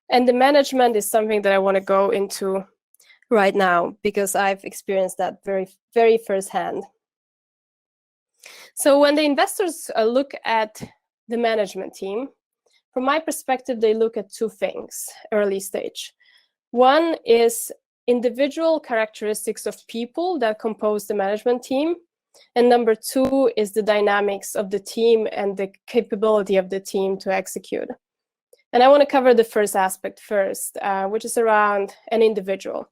And the management is something that I want to go into right now because I've experienced that very firsthand. So when the investors look at the management team, from my perspective, they look at two things early stage. One is individual characteristics of people that compose the management team. And number two is the dynamics of the team and the capability of the team to execute. And I want to cover the first aspect first, which is around an individual.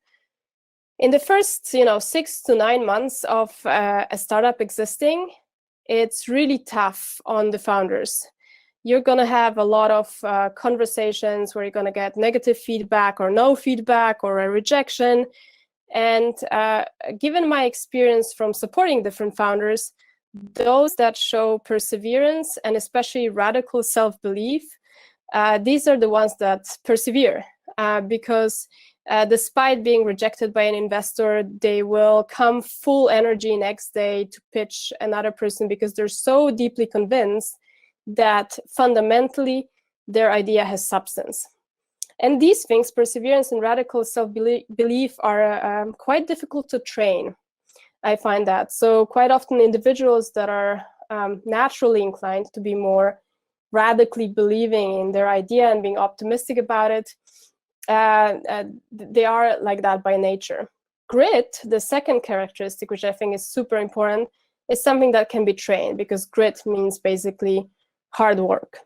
In the first 6 to 9 months of a startup existing, it's really tough on the founders. You're going to have a lot of conversations where you're going to get negative feedback or no feedback or a rejection. And given my experience from supporting different founders, those that show perseverance and especially radical self-belief, these are the ones that persevere because despite being rejected by an investor, they will come full energy next day to pitch another person because they're so deeply convinced that fundamentally their idea has substance. And these things, perseverance and radical self-belief, are quite difficult to train. I find that. So quite often individuals that are naturally inclined to be more radically believing in their idea and being optimistic about it, they are like that by nature. Grit, the second characteristic, which I think is super important, is something that can be trained because grit means basically hard work.